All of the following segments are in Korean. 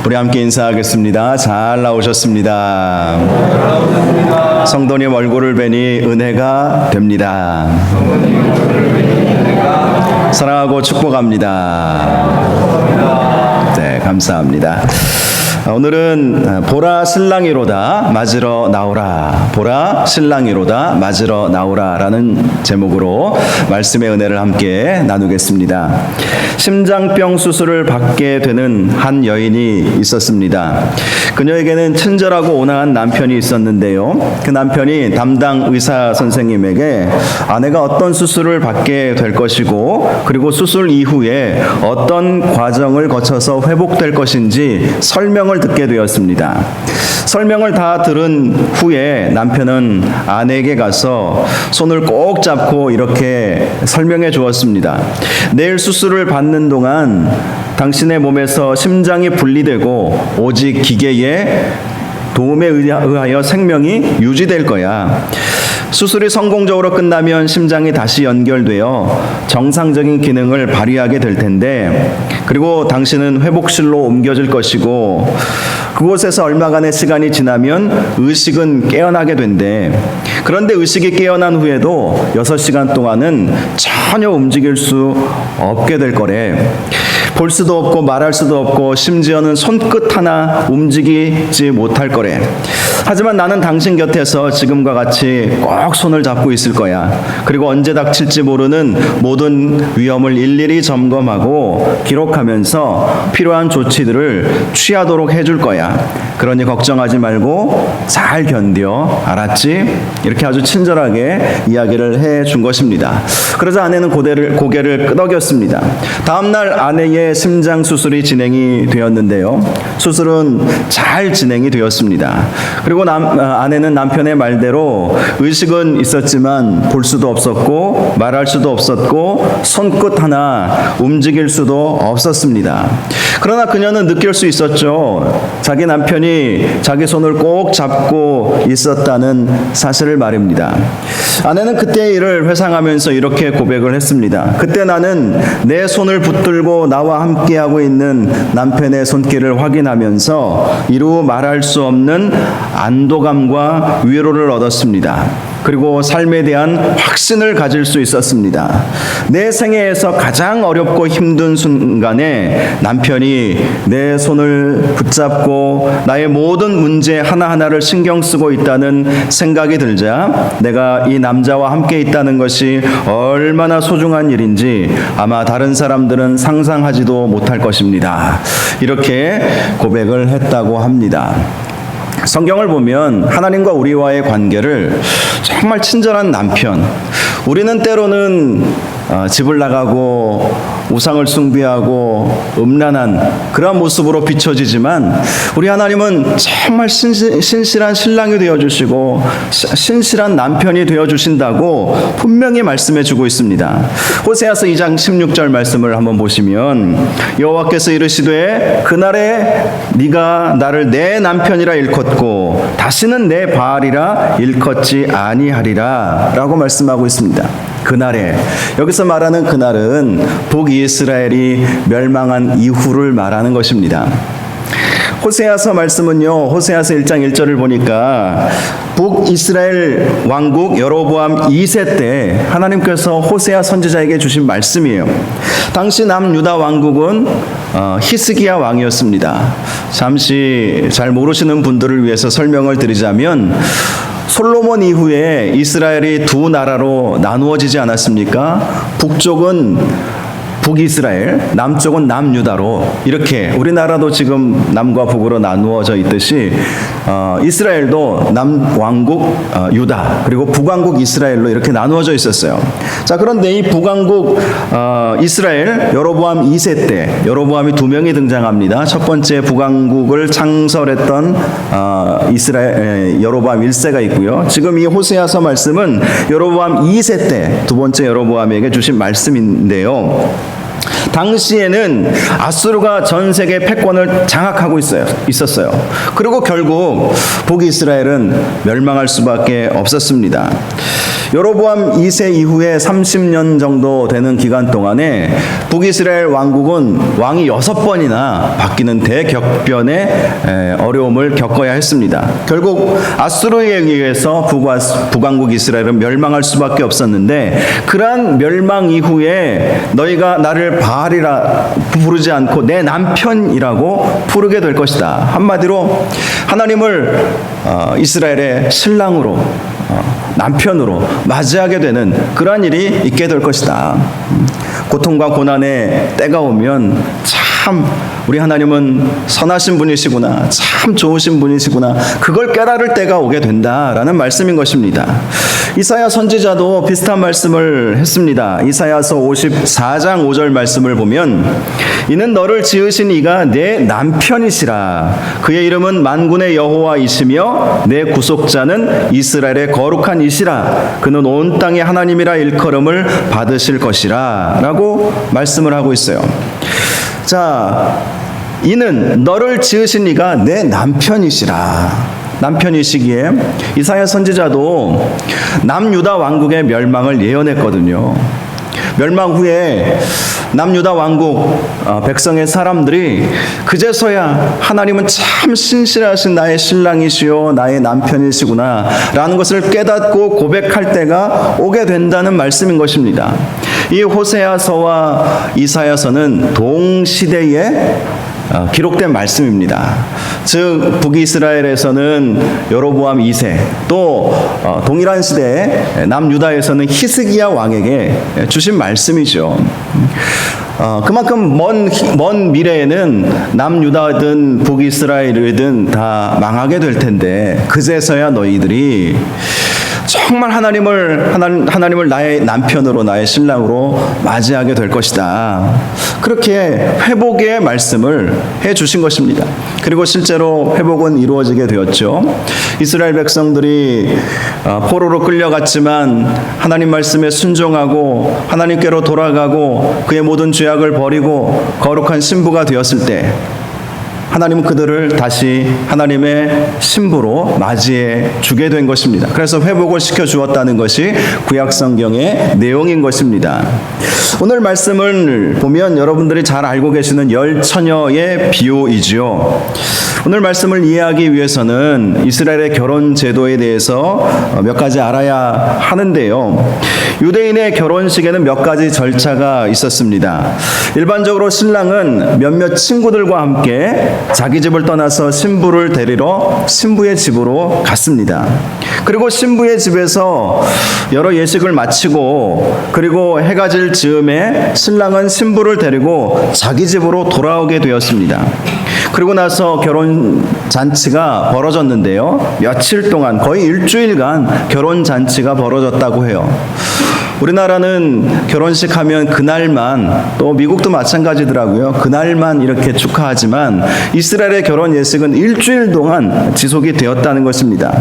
우리 함께 인사하겠습니다. 잘 나오셨습니다. 성도님 얼굴을 뵈니 은혜가 됩니다. 사랑하고 축복합니다. 네, 감사합니다. 오늘은 보라 신랑이로다 맞으러 나오라, 보라 신랑이로다 맞으러 나오라 라는 제목으로 말씀의 은혜를 함께 나누겠습니다. 심장병 수술을 받게 되는 한 여인이 있었습니다. 그녀에게는 친절하고 온화한 남편이 있었는데요, 그 남편이 담당 의사 선생님에게 아내가 어떤 수술을 받게 될 것이고 그리고 수술 이후에 어떤 과정을 거쳐서 회복될 것인지 설명을 듣게 되었습니다. 설명을 다 들은 후에 남편은 아내에게 가서 손을 꼭 잡고 이렇게 설명해 주었습니다. 내일 수술을 받는 동안 당신의 몸에서 심장이 분리되고 오직 기계의 도움에 의하여 생명이 유지될 거야. 수술이 성공적으로 끝나면 심장이 다시 연결되어 정상적인 기능을 발휘하게 될 텐데, 그리고 당신은 회복실로 옮겨질 것이고 그곳에서 얼마간의 시간이 지나면 의식은 깨어나게 된대. 그런데 의식이 깨어난 후에도 6시간 동안은 전혀 움직일 수 없게 될 거래. 볼 수도 없고 말할 수도 없고 심지어는 손끝 하나 움직이지 못할 거래. 하지만 나는 당신 곁에서 지금과 같이 꼭 손을 잡고 있을 거야. 그리고 언제 닥칠지 모르는 모든 위험을 일일이 점검하고 기록하면서 필요한 조치들을 취하도록 해줄 거야. 그러니 걱정하지 말고 잘 견뎌. 알았지? 이렇게 아주 친절하게 이야기를 해준 것입니다. 그러자 아내는 고개를 끄덕였습니다. 다음날 아내의 심장 수술이 진행이 되었는데요, 수술은 잘 진행이 되었습니다. 그리고 아내는 남편의 말대로 의식은 있었지만 볼 수도 없었고 말할 수도 없었고 손끝 하나 움직일 수도 없었습니다. 그러나 그녀는 느낄 수 있었죠. 자기 남편이 자기 손을 꼭 잡고 있었다는 사실을 말입니다. 아내는 그때의 일을 회상하면서 이렇게 고백을 했습니다. 그때 나는 내 손을 붙들고 나와 함께하고 있는 남편의 손길을 확인하면서 이루 말할 수 없는 안도감과 위로를 얻었습니다. 그리고 삶에 대한 확신을 가질 수 있었습니다. 내 생애에서 가장 어렵고 힘든 순간에 남편이 내 손을 붙잡고 나의 모든 문제 하나하나를 신경 쓰고 있다는 생각이 들자 내가 이 남자와 함께 있다는 것이 얼마나 소중한 일인지 아마 다른 사람들은 상상하지도 못할 것입니다. 이렇게 고백을 했다고 합니다. 성경을 보면 하나님과 우리와의 관계를 정말 친절한 남편, 우리는 때로는 집을 나가고 우상을 숭배하고 음란한 그런 모습으로 비춰지지만 우리 하나님은 정말 신실한 신랑이 되어주시고 신실한 남편이 되어주신다고 분명히 말씀해주고 있습니다. 호세아서 2장 16절 말씀을 한번 보시면 여호와께서 이르시되 그날에 네가 나를 내 남편이라 일컫고 다시는 내 바알이라 일컫지 아니하리라 라고 말씀하고 있습니다. 그날에, 여기서 말하는 그날은 북이스라엘이 멸망한 이후를 말하는 것입니다. 호세아서 말씀은요, 호세아서 1장 1절을 보니까 북이스라엘 왕국 여로보암 2세 때 하나님께서 호세아 선지자에게 주신 말씀이에요. 당시 남유다 왕국은 히스기야 왕이었습니다. 잠시 잘 모르시는 분들을 위해서 설명을 드리자면 솔로몬 이후에 이스라엘이 두 나라로 나누어지지 않았습니까? 북쪽은 북이스라엘, 남쪽은 남유다로, 이렇게 우리나라도 지금 남과 북으로 나누어져 있듯이 이스라엘도 남왕국 유다 그리고 북왕국 이스라엘로 이렇게 나누어져 있었어요. 자, 그런데 이 북왕국 이스라엘 여로보암 2세 때 여로보암이 2명이 등장합니다. 첫 번째 북왕국을 창설했던 이스라엘 여로보암 1세가 있고요. 지금 이 호세아서 말씀은 여로보암 2세 때 두 번째 여로보암에게 주신 말씀인데요, 당시에는 아수르가 전 세계 패권을 장악하고 있었어요. 그리고 결국 북이스라엘은 멸망할 수밖에 없었습니다. 여로보암 2세 이후에 30년 정도 되는 기간 동안에 북이스라엘 왕국은 왕이 6번이나 바뀌는 대격변의 어려움을 겪어야 했습니다. 결국 아수르에 의해서 북왕국 이스라엘은 멸망할 수밖에 없었는데, 그러한 멸망 이후에 너희가 나를 바알이라 부르지 않고 내 남편이라고 부르게 될 것이다. 한마디로 하나님을 이스라엘의 신랑으로, 남편으로 맞이하게 되는 그러한 일이 있게 될 것이다. 고통과 고난의 때가 오면 참 우리 하나님은 선하신 분이시구나, 참 좋으신 분이시구나, 그걸 깨달을 때가 오게 된다라는 말씀인 것입니다. 이사야 선지자도 비슷한 말씀을 했습니다. 이사야서 54장 5절 말씀을 보면, 이는 너를 지으신 이가 내 남편이시라. 그의 이름은 만군의 여호와이시며 내 구속자는 이스라엘의 거룩한 이시라. 그는 온 땅의 하나님이라 일컬음을 받으실 것이라 라고 말씀을 하고 있어요. 자, 이는 너를 지으신 이가 내 남편이시라. 남편이시기에 이사야 선지자도 남유다 왕국의 멸망을 예언했거든요. 멸망 후에 남유다 왕국 백성의 사람들이 그제서야 하나님은 참 신실하신 나의 신랑이시요 나의 남편이시구나 라는 것을 깨닫고 고백할 때가 오게 된다는 말씀인 것입니다. 이 호세아서와 이사야서는 동시대에 기록된 말씀입니다. 즉 북이스라엘에서는 여로보암 2세, 또 동일한 시대에 남유다에서는 히스기야 왕에게 주신 말씀이죠. 그만큼 먼 미래에는 남유다든 북이스라엘이든 다 망하게 될 텐데, 그제서야 너희들이 정말 하나님을 나의 남편으로, 나의 신랑으로 맞이하게 될 것이다. 그렇게 회복의 말씀을 해 주신 것입니다. 그리고 실제로 회복은 이루어지게 되었죠. 이스라엘 백성들이 포로로 끌려갔지만 하나님 말씀에 순종하고 하나님께로 돌아가고 그의 모든 죄악을 버리고 거룩한 신부가 되었을 때, 하나님은 그들을 다시 하나님의 신부로 맞이해 주게 된 것입니다. 그래서 회복을 시켜 주었다는 것이 구약 성경의 내용인 것입니다. 오늘 말씀을 보면 여러분들이 잘 알고 계시는 열 처녀의 비유이지요. 오늘 말씀을 이해하기 위해서는 이스라엘의 결혼 제도에 대해서 몇 가지 알아야 하는데요. 유대인의 결혼식에는 몇 가지 절차가 있었습니다. 일반적으로 신랑은 몇몇 친구들과 함께 자기 집을 떠나서 신부를 데리러 신부의 집으로 갔습니다. 그리고 신부의 집에서 여러 예식을 마치고, 그리고 해가 질 즈음에 신랑은 신부를 데리고 자기 집으로 돌아오게 되었습니다. 그리고 나서 결혼 잔치가 벌어졌는데요. 며칠 동안, 거의 일주일간 결혼 잔치가 벌어졌다고 해요. 우리나라는 결혼식 하면 그날만, 또 미국도 마찬가지더라고요. 그날만 이렇게 축하하지만 이스라엘의 결혼 예식은 일주일 동안 지속이 되었다는 것입니다.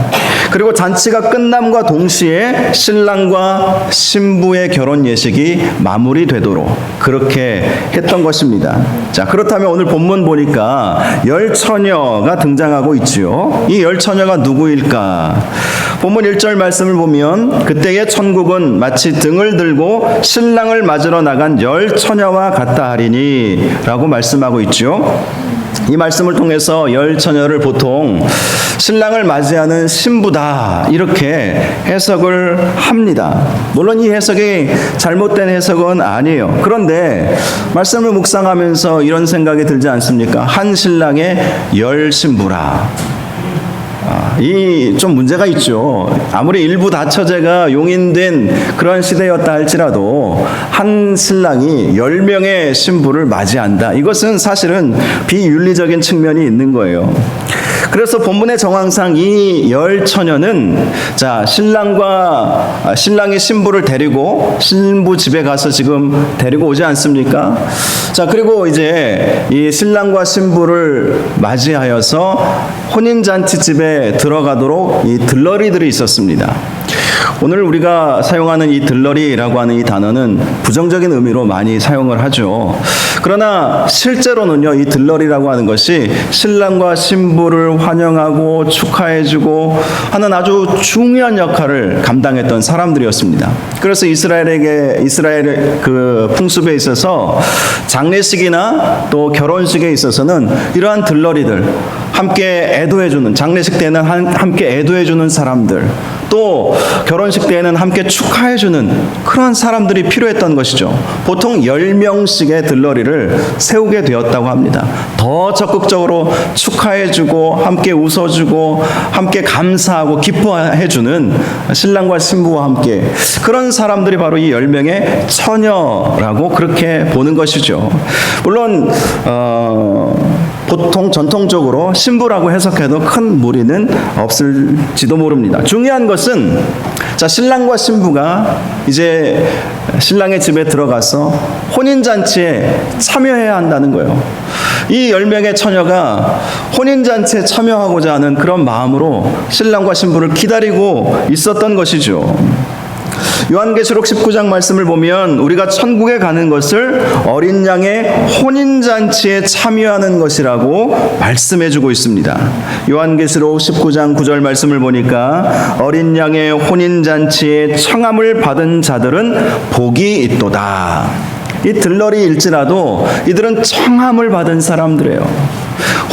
그리고 잔치가 끝남과 동시에 신랑과 신부의 결혼 예식이 마무리되도록 그렇게 했던 것입니다. 자, 그렇다면 오늘 본문 보니까 열 처녀가 등장하고 있지요. 이 열 처녀가 누구일까? 본문 1절 말씀을 보면, 그때의 천국은 마치 등을 들고 신랑을 맞으러 나간 열 처녀와 같다 하리니 라고 말씀하고 있죠. 이 말씀을 통해서 열 처녀를 보통 신랑을 맞이하는 신부다 이렇게 해석을 합니다. 물론 이 해석이 잘못된 해석은 아니에요. 그런데 말씀을 묵상하면서 이런 생각이 들지 않습니까? 한 신랑의 열 신부라. 이 좀 문제가 있죠. 아무리 일부 다처제가 용인된 그런 시대였다 할지라도 한 신랑이 10명의 신부를 맞이한다. 이것은 사실은 비윤리적인 측면이 있는 거예요. 그래서 본문의 정황상 이 열 처녀는 자, 신랑이 신부를 데리고 신부 집에 가서 지금 데리고 오지 않습니까? 자, 그리고 이제 이 신랑과 신부를 맞이하여서 혼인잔치 집에 들어가도록 이 들러리들이 있었습니다. 오늘 우리가 사용하는 이 들러리라고 하는 이 단어는 부정적인 의미로 많이 사용을 하죠. 그러나 실제로는요, 이 들러리라고 하는 것이 신랑과 신부를 환영하고 축하해주고 하는 아주 중요한 역할을 감당했던 사람들이었습니다. 그래서 이스라엘 그 풍습에 있어서 장례식이나 또 결혼식에 있어서는 이러한 들러리들, 함께 애도해주는, 장례식 때는 함께 애도해주는 사람들, 또 결혼식 때에는 함께 축하해주는 그런 사람들이 필요했던 것이죠. 보통 10명씩의 들러리를 세우게 되었다고 합니다. 더 적극적으로 축하해주고 함께 웃어주고 함께 감사하고 기뻐해주는 신랑과 신부와 함께, 그런 사람들이 바로 이 10명의 처녀라고 그렇게 보는 것이죠. 물론 보통 전통적으로 신부라고 해석해도 큰 무리는 없을지도 모릅니다. 중요한 것은 자, 신랑과 신부가 이제 신랑의 집에 들어가서 혼인잔치에 참여해야 한다는 거예요. 이 10명의 처녀가 혼인잔치에 참여하고자 하는 그런 마음으로 신랑과 신부를 기다리고 있었던 것이죠. 요한계시록 19장 말씀을 보면 우리가 천국에 가는 것을 어린 양의 혼인잔치에 참여하는 것이라고 말씀해주고 있습니다. 요한계시록 19장 9절 말씀을 보니까 어린 양의 혼인잔치에 청함을 받은 자들은 복이 있도다. 이 들러리일지라도 이들은 청함을 받은 사람들이에요.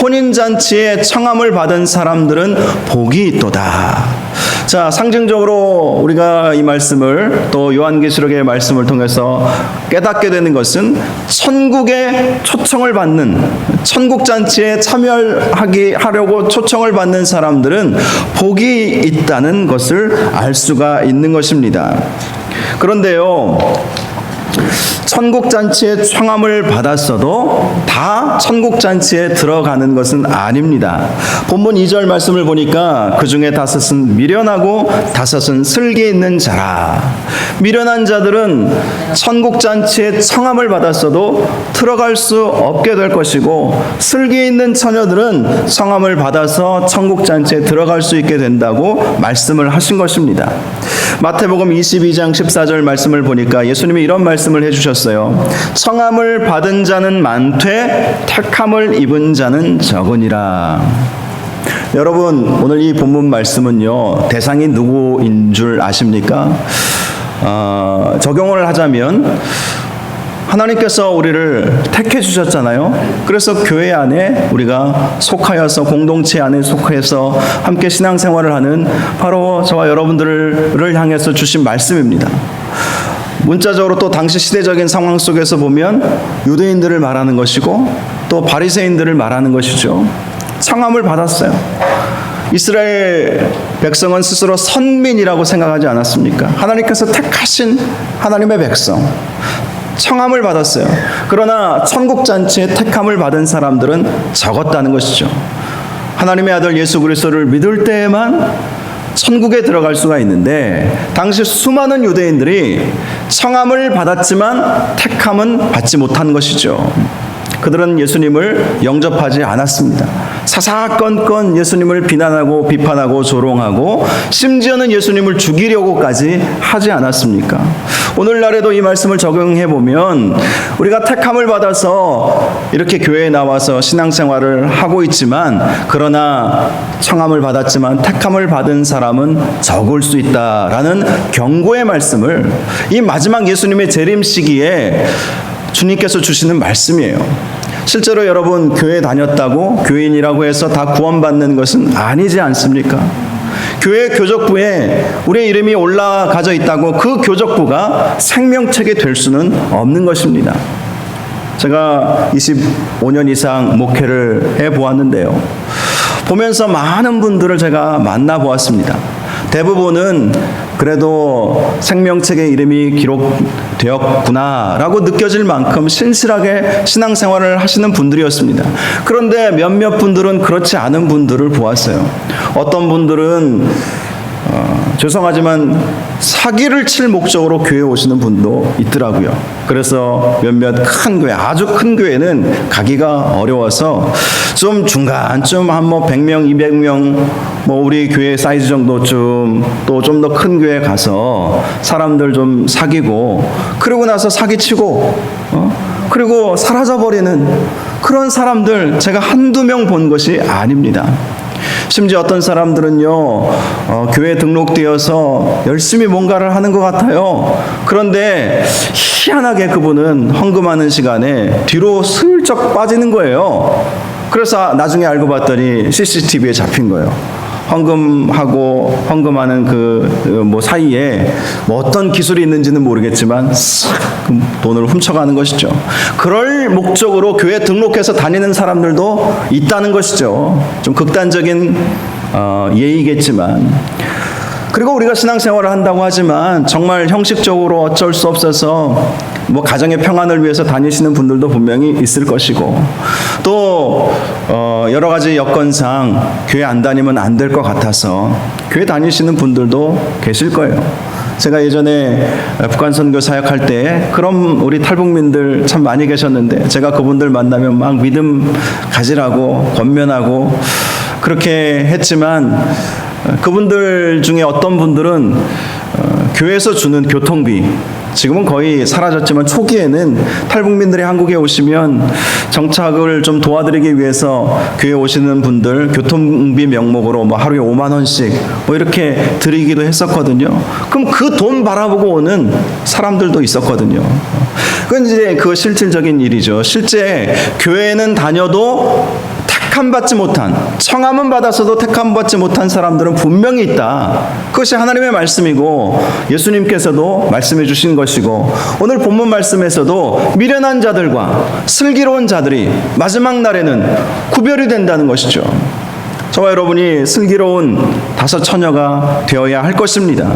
혼인잔치에 청함을 받은 사람들은 복이 있도다. 자, 상징적으로 우리가 이 말씀을 또 요한계시록의 말씀을 통해서 깨닫게 되는 것은 천국에 초청을 받는, 천국잔치에 참여하려고 초청을 받는 사람들은 복이 있다는 것을 알 수가 있는 것입니다. 그런데요, 천국잔치에 청함을 받았어도 다 천국잔치에 들어가는 것은 아닙니다. 본문 2절 말씀을 보니까 그 중에 5은 미련하고 5은 슬기 있는 자라. 미련한 자들은 천국잔치에 청함을 받았어도 들어갈 수 없게 될 것이고, 슬기 있는 처녀들은 청함을 받아서 천국잔치에 들어갈 수 있게 된다고 말씀을 하신 것입니다. 마태복음 22장 14절 말씀을 보니까 예수님이 이런 말씀을 해주셨어요. 청함을 받은 자는 많되 택함을 입은 자는 적으니라. 여러분, 오늘 이 본문 말씀은요, 대상이 누구인 줄 아십니까? 적용을 하자면 하나님께서 우리를 택해 주셨잖아요. 그래서 교회 안에 우리가 속하여서, 공동체 안에 속해서 함께 신앙생활을 하는 바로 저와 여러분들을 향해서 주신 말씀입니다. 문자적으로 또 당시 시대적인 상황 속에서 보면 유대인들을 말하는 것이고 또 바리새인들을 말하는 것이죠. 청함을 받았어요. 이스라엘 백성은 스스로 선민이라고 생각하지 않았습니까? 하나님께서 택하신 하나님의 백성, 청함을 받았어요. 그러나 천국잔치에 택함을 받은 사람들은 적었다는 것이죠. 하나님의 아들 예수 그리스도를 믿을 때에만 천국에 들어갈 수가 있는데, 당시 수많은 유대인들이 청함을 받았지만 택함은 받지 못한 것이죠. 그들은 예수님을 영접하지 않았습니다. 사사건건 예수님을 비난하고 비판하고 조롱하고 심지어는 예수님을 죽이려고까지 하지 않았습니까? 오늘날에도 이 말씀을 적용해 보면 우리가 택함을 받아서 이렇게 교회에 나와서 신앙생활을 하고 있지만, 그러나 청함을 받았지만 택함을 받은 사람은 적을 수 있다라는 경고의 말씀을 이 마지막 예수님의 재림 시기에 주님께서 주시는 말씀이에요. 실제로 여러분, 교회 다녔다고 교인이라고 해서 다 구원받는 것은 아니지 않습니까? 교회 교적부에 우리의 이름이 올라가져 있다고 그 교적부가 생명책이 될 수는 없는 것입니다. 제가 25년 이상 목회를 해보았는데요, 보면서 많은 분들을 제가 만나보았습니다. 대부분은 그래도 생명책에 이름이 기록되었구나라고 느껴질 만큼 신실하게 신앙생활을 하시는 분들이었습니다. 그런데 몇몇 분들은 그렇지 않은 분들을 보았어요. 어떤 분들은 죄송하지만 사기를 칠 목적으로 교회에 오시는 분도 있더라고요. 그래서 몇몇 큰 교회, 아주 큰 교회는 가기가 어려워서 좀 중간쯤 한 100명, 200명 우리 교회 사이즈 정도쯤, 또 좀 더 큰 교회 가서 사람들 좀 사귀고, 그러고 나서 사기치고 그리고 사라져버리는 그런 사람들 제가 한두 명 본 것이 아닙니다. 심지어 어떤 사람들은요, 교회에 등록되어서 열심히 뭔가를 하는 것 같아요. 그런데 희한하게 그분은 헌금하는 시간에 뒤로 슬쩍 빠지는 거예요. 그래서 나중에 알고 봤더니 CCTV에 잡힌 거예요. 헌금하는 사이에 어떤 기술이 있는지는 모르겠지만 싹 돈을 훔쳐가는 것이죠. 그럴 목적으로 교회 등록해서 다니는 사람들도 있다는 것이죠. 좀 극단적인 예의겠지만. 그리고 우리가 신앙생활을 한다고 하지만 정말 형식적으로 어쩔 수 없어서 가정의 평안을 위해서 다니시는 분들도 분명히 있을 것이고, 또 여러 가지 여건상 교회 안 다니면 안 될 것 같아서 교회 다니시는 분들도 계실 거예요. 제가 예전에 북한 선교 사역할 때 그런 우리 탈북민들 참 많이 계셨는데, 제가 그분들 만나면 막 믿음 가지라고 권면하고 그렇게 했지만, 그분들 중에 어떤 분들은 교회에서 주는 교통비, 지금은 거의 사라졌지만 초기에는 탈북민들이 한국에 오시면 정착을 좀 도와드리기 위해서 교회에 오시는 분들 교통비 명목으로 하루에 5만 원씩 이렇게 드리기도 했었거든요. 그럼 그 돈 바라보고 오는 사람들도 있었거든요. 그건 이제 그 실질적인 일이죠. 실제 교회는 다녀도 택함받지 못한, 청함은 받았어도 택함받지 못한 사람들은 분명히 있다. 그것이 하나님의 말씀이고 예수님께서도 말씀해 주신 것이고, 오늘 본문 말씀에서도 미련한 자들과 슬기로운 자들이 마지막 날에는 구별이 된다는 것이죠. 저와 여러분이 슬기로운 다섯 처녀가 되어야 할 것입니다.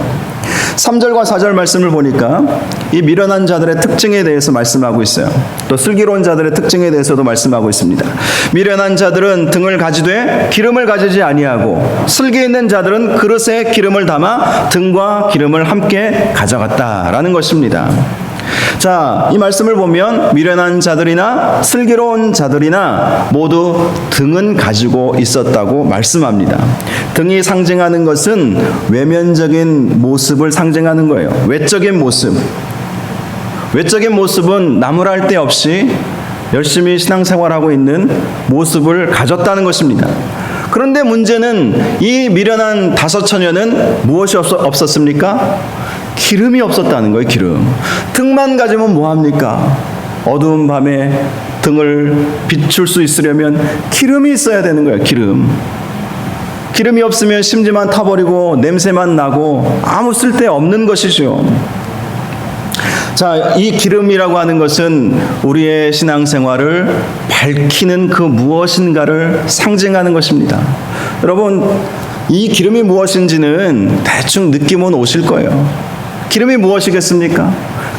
3절과 4절 말씀을 보니까 이 미련한 자들의 특징에 대해서 말씀하고 있어요. 또 슬기로운 자들의 특징에 대해서도 말씀하고 있습니다. 미련한 자들은 등을 가지되 기름을 가지지 아니하고, 슬기 있는 자들은 그릇에 기름을 담아 등과 기름을 함께 가져갔다라는 것입니다. 자, 이 말씀을 보면 미련한 자들이나 슬기로운 자들이나 모두 등은 가지고 있었다고 말씀합니다. 등이 상징하는 것은 외면적인 모습을 상징하는 거예요. 외적인 모습. 외적인 모습은 나무랄 데 없이 열심히 신앙생활하고 있는 모습을 가졌다는 것입니다. 그런데 문제는 이 미련한 다섯 처녀는 무엇이 없었습니까? 기름이 없었다는 거예요. 기름. 등만 가지면 뭐합니까? 어두운 밤에 등을 비출 수 있으려면 기름이 있어야 되는 거예요. 기름이 없으면 심지만 타버리고 냄새만 나고 아무 쓸데 없는 것이죠. 자, 이 기름이라고 하는 것은 우리의 신앙생활을 밝히는 그 무엇인가를 상징하는 것입니다. 여러분, 이 기름이 무엇인지는 대충 느낌은 오실 거예요. 기름이 무엇이겠습니까?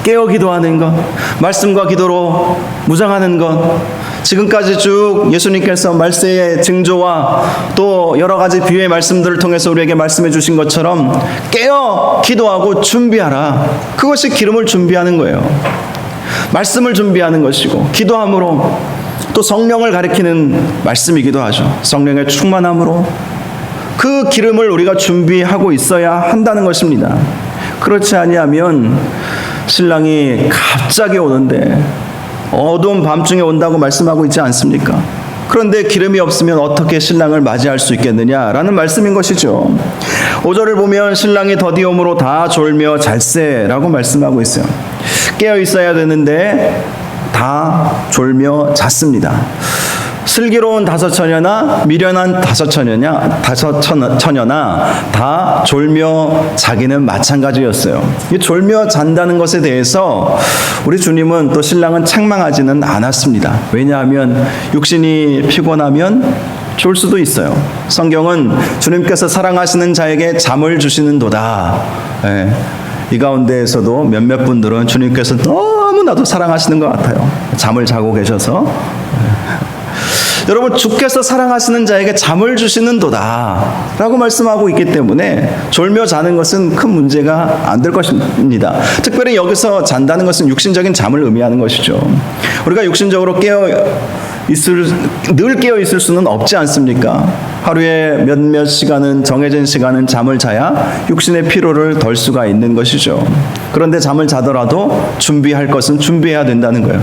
깨어 기도하는 것, 말씀과 기도로 무장하는 것, 지금까지 쭉 예수님께서 말세의 징조와 또 여러 가지 비유의 말씀들을 통해서 우리에게 말씀해 주신 것처럼 깨어 기도하고 준비하라. 그것이 기름을 준비하는 거예요. 말씀을 준비하는 것이고, 기도함으로 또 성령을 가리키는 말씀이기도 하죠. 성령의 충만함으로 그 기름을 우리가 준비하고 있어야 한다는 것입니다. 그렇지 아니하면 신랑이 갑자기 오는데, 어두운 밤중에 온다고 말씀하고 있지 않습니까? 그런데 기름이 없으면 어떻게 신랑을 맞이할 수 있겠느냐라는 말씀인 것이죠. 5절을 보면 신랑이 더디옴으로 다 졸며 잘세라고 말씀하고 있어요. 깨어 있어야 되는데 다 졸며 잤습니다. 슬기로운 다섯 처녀나 미련한 다섯 처녀나 다 졸며 자기는 마찬가지였어요. 이 졸며 잔다는 것에 대해서 우리 주님은 또 신랑은 책망하지는 않았습니다. 왜냐하면 육신이 피곤하면 좋을 수도 있어요. 성경은 주님께서 사랑하시는 자에게 잠을 주시는도다. 예. 이 가운데에서도 몇몇 분들은 주님께서 너무나도 사랑하시는 것 같아요. 잠을 자고 계셔서. 여러분, 주께서 사랑하시는 자에게 잠을 주시는도다 라고 말씀하고 있기 때문에 졸며 자는 것은 큰 문제가 안 될 것입니다. 특별히 여기서 잔다는 것은 육신적인 잠을 의미하는 것이죠. 우리가 육신적으로 늘 깨어 있을 수는 없지 않습니까? 하루에 몇몇 시간은, 정해진 시간은 잠을 자야 육신의 피로를 덜 수가 있는 것이죠. 그런데 잠을 자더라도 준비할 것은 준비해야 된다는 거예요.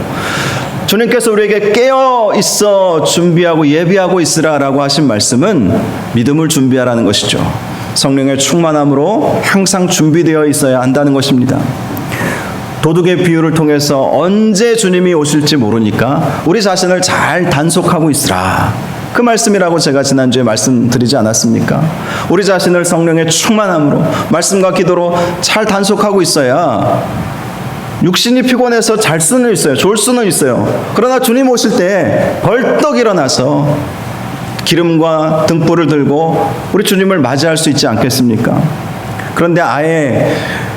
주님께서 우리에게 깨어 있어 준비하고 예비하고 있으라라고 하신 말씀은 믿음을 준비하라는 것이죠. 성령의 충만함으로 항상 준비되어 있어야 한다는 것입니다. 도둑의 비유를 통해서 언제 주님이 오실지 모르니까 우리 자신을 잘 단속하고 있으라. 그 말씀이라고 제가 지난주에 말씀드리지 않았습니까? 우리 자신을 성령의 충만함으로 말씀과 기도로 잘 단속하고 있어야 육신이 피곤해서 잘 수는 있어요. 졸 수는 있어요. 그러나 주님 오실 때 벌떡 일어나서 기름과 등불을 들고 우리 주님을 맞이할 수 있지 않겠습니까? 그런데 아예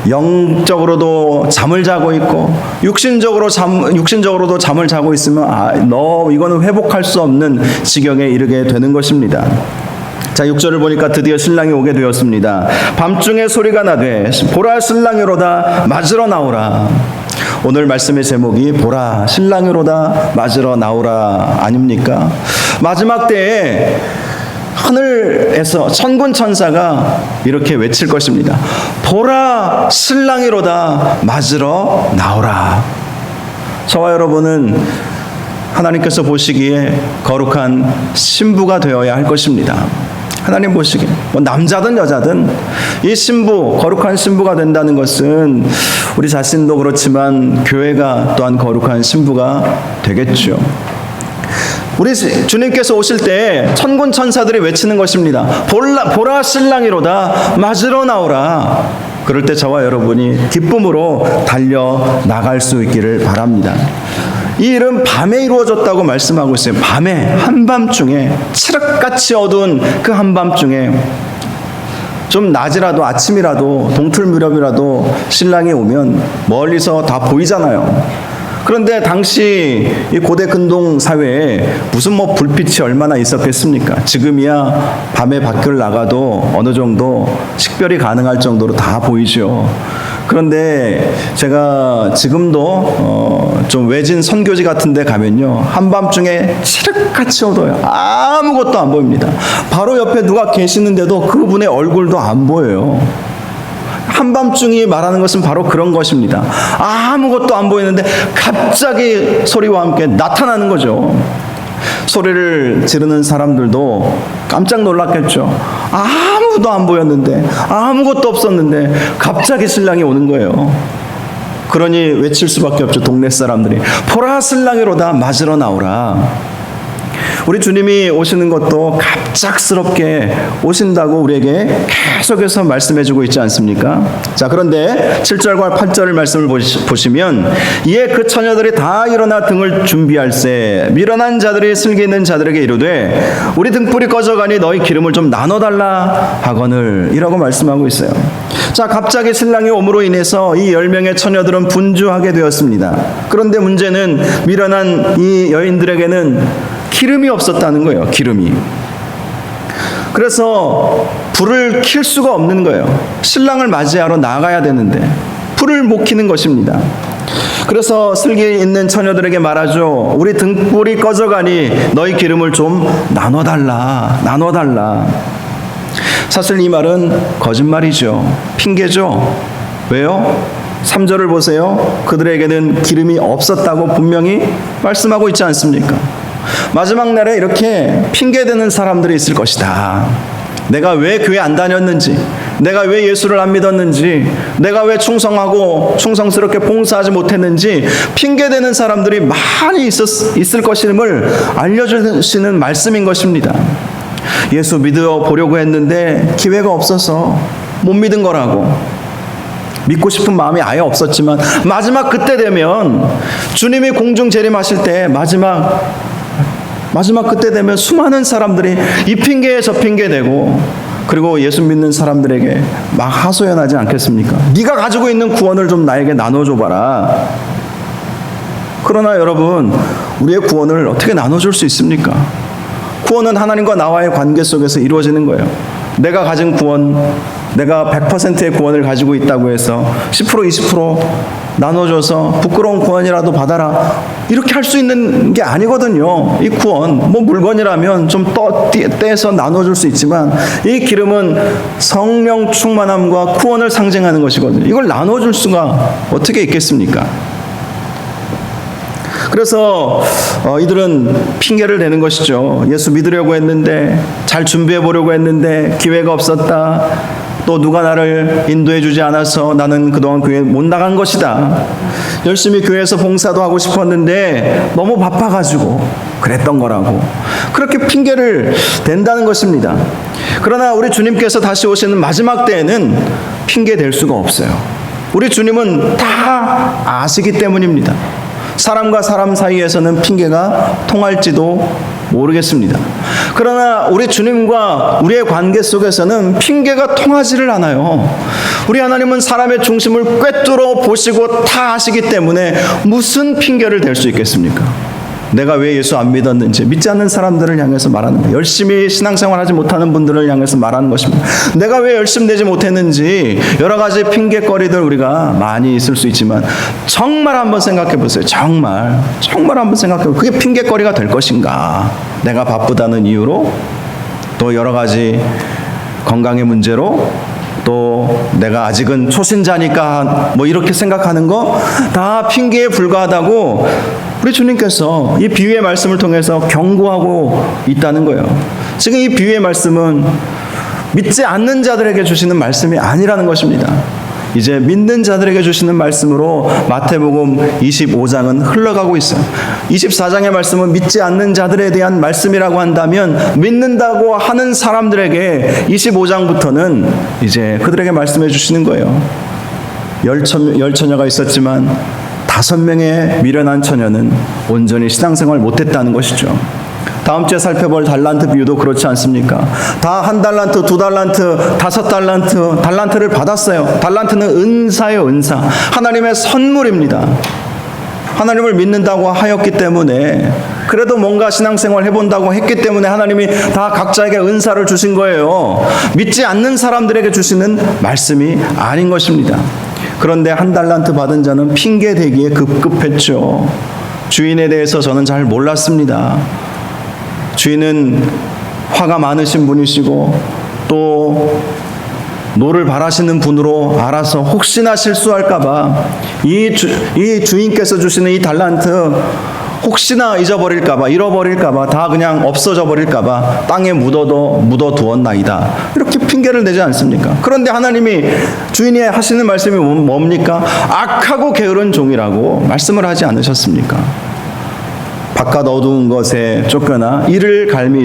영적으로도 잠을 자고 있고 육신적으로도 잠을 자고 있으면 이거는 회복할 수 없는 지경에 이르게 되는 것입니다. 자, 6절을 보니까 드디어 신랑이 오게 되었습니다. 밤중에 소리가 나되 보라 신랑이로다 맞으러 나오라. 오늘 말씀의 제목이 보라 신랑이로다 맞으러 나오라 아닙니까? 마지막 때에 하늘에서 천군 천사가 이렇게 외칠 것입니다. 보라 신랑이로다 맞으러 나오라. 저와 여러분은 하나님께서 보시기에 거룩한 신부가 되어야 할 것입니다. 하나님 보시기에 남자든 여자든 이 신부, 거룩한 신부가 된다는 것은 우리 자신도 그렇지만 교회가 또한 거룩한 신부가 되겠죠. 우리 주님께서 오실 때 천군 천사들이 외치는 것입니다. 보라 신랑이로다 맞으러 나오라. 그럴 때 저와 여러분이 기쁨으로 달려 나갈 수 있기를 바랍니다. 이 일은 밤에 이루어졌다고 말씀하고 있어요. 밤에, 한밤중에, 칠흑같이 어두운 그 한밤중에 좀 낮이라도 아침이라도 동틀 무렵이라도 신랑이 오면 멀리서 다 보이잖아요. 그런데 당시 이 고대 근동 사회에 무슨 불빛이 얼마나 있었겠습니까? 지금이야 밤에 밖을 나가도 어느 정도 식별이 가능할 정도로 다 보이죠. 그런데 제가 지금도 좀 외진 선교지 같은 데 가면요, 한밤중에 칠흑같이 어두워요. 아무것도 안 보입니다. 바로 옆에 누가 계시는데도 그분의 얼굴도 안 보여요. 한밤중이 말하는 것은 바로 그런 것입니다. 아무것도 안 보이는데 갑자기 소리와 함께 나타나는 거죠. 소리를 지르는 사람들도 깜짝 놀랐겠죠. 아무도 안 보였는데, 아무것도 없었는데 갑자기 신랑이 오는 거예요. 그러니 외칠 수밖에 없죠. 동네 사람들이 보라 신랑이로다 맞으러 나오라. 우리 주님이 오시는 것도 갑작스럽게 오신다고 우리에게 계속해서 말씀해주고 있지 않습니까? 자, 그런데 7절과 8절의 말씀을 보시면 이에 그 처녀들이 다 일어나 등을 준비할세 미련한 자들이 슬기 있는 자들에게 이르되 우리 등불이 꺼져가니 너희 기름을 좀 나눠달라 하거늘 이라고 말씀하고 있어요. 자, 갑자기 신랑이 옴으로 인해서 이 10명의 처녀들은 분주하게 되었습니다. 그런데 문제는 미련한 이 여인들에게는 기름이 없었다는 거예요. 기름이. 그래서 불을 켤 수가 없는 거예요. 신랑을 맞이하러 나가야 되는데 불을 못 켜는 것입니다. 그래서 슬기 있는 처녀들에게 말하죠. 우리 등불이 꺼져가니 너희 기름을 좀 나눠달라. 사실 이 말은 거짓말이죠. 핑계죠. 왜요? 3절을 보세요. 그들에게는 기름이 없었다고 분명히 말씀하고 있지 않습니까? 마지막 날에 이렇게 핑계대는 사람들이 있을 것이다. 내가 왜 교회 안 다녔는지, 내가 왜 예수를 안 믿었는지, 내가 왜 충성스럽게 봉사하지 못했는지 핑계대는 사람들이 많이 있을 것임을 알려주시는 말씀인 것입니다. 예수 믿어보려고 했는데 기회가 없어서 못 믿은 거라고. 믿고 싶은 마음이 아예 없었지만 마지막 그때 되면 주님이 공중 재림하실 때 마지막 마지막 그때 되면 수많은 사람들이 이 핑계에 저 핑계 대고, 그리고 예수 믿는 사람들에게 막 하소연하지 않겠습니까? 네가 가지고 있는 구원을 좀 나에게 나눠줘봐라. 그러나 여러분, 우리의 구원을 어떻게 나눠줄 수 있습니까? 구원은 하나님과 나와의 관계 속에서 이루어지는 거예요. 내가 가진 구원, 내가 100%의 구원을 가지고 있다고 해서 10% 20% 나눠줘서 부끄러운 구원이라도 받아라, 이렇게 할 수 있는 게 아니거든요. 이 구원, 뭐 물건이라면 좀 떼서 나눠줄 수 있지만, 이 기름은 성령 충만함과 구원을 상징하는 것이거든요. 이걸 나눠줄 수가 어떻게 있겠습니까? 그래서 이들은 핑계를 대는 것이죠. 예수 믿으려고 했는데, 잘 준비해 보려고 했는데 기회가 없었다. 또 누가 나를 인도해 주지 않아서 나는 그동안 교회 못 나간 것이다. 열심히 교회에서 봉사도 하고 싶었는데 너무 바빠가지고 그랬던 거라고, 그렇게 핑계를 댄다는 것입니다. 그러나 우리 주님께서 다시 오시는 마지막 때에는 핑계 댈 수가 없어요. 우리 주님은 다 아시기 때문입니다. 사람과 사람 사이에서는 핑계가 통할지도 모르겠습니다. 그러나 우리 주님과 우리의 관계 속에서는 핑계가 통하지를 않아요. 우리 하나님은 사람의 중심을 꿰뚫어 보시고 다 아시기 때문에 무슨 핑계를 댈 수 있겠습니까? 내가 왜 예수 안 믿었는지 믿지 않는 사람들을 향해서 말하는 거예요. 열심히 신앙생활 하지 못하는 분들을 향해서 말하는 것입니다. 내가 왜 열심히 되지 못했는지 여러 가지 핑계거리들 우리가 많이 있을 수 있지만, 정말 한번 생각해 보세요. 정말 한번 생각해 보세요. 그게 핑계거리가 될 것인가? 내가 바쁘다는 이유로, 또 여러 가지 건강의 문제로, 또 내가 아직은 초신자니까 뭐 이렇게 생각하는 거 다 핑계에 불과하다고 우리 주님께서 이 비유의 말씀을 통해서 경고하고 있다는 거예요. 지금 이 비유의 말씀은 믿지 않는 자들에게 주시는 말씀이 아니라는 것입니다. 이제 믿는 자들에게 주시는 말씀으로 마태복음 25장은 흘러가고 있어요. 24장의 말씀은 믿지 않는 자들에 대한 말씀이라고 한다면, 믿는다고 하는 사람들에게 25장부터는 이제 그들에게 말씀해 주시는 거예요. 열 처녀가 있었지만 5명의 미련한 처녀는 온전히 신앙생활 못했다는 것이죠. 다음 주에 살펴볼 달란트 비유도 그렇지 않습니까? 다 1달란트, 2달란트, 5달란트, 달란트를 받았어요. 달란트는 은사예요, 은사. 하나님의 선물입니다. 하나님을 믿는다고 하였기 때문에, 그래도 뭔가 신앙생활 해본다고 했기 때문에 하나님이 다 각자에게 은사를 주신 거예요. 믿지 않는 사람들에게 주시는 말씀이 아닌 것입니다. 그런데 1달란트 받은 자는 핑계대기에 급급했죠. 주인에 대해서 저는 잘 몰랐습니다. 주인은 화가 많으신 분이시고 또 노를 바라시는 분으로 알아서 혹시나 실수할까봐 이 주인께서 주시는 이 달란트 혹시나 잊어버릴까봐, 잃어버릴까봐, 다 그냥 없어져 버릴까봐 땅에 묻어두었나이다, 이렇게 핑계를 내지 않습니까? 그런데 하나님이 주인이 하시는 말씀이 뭡니까? 악하고 게으른 종이라고 말씀을 하지 않으셨습니까? 바깥 어두운 것에 쫓겨나 이를 갈미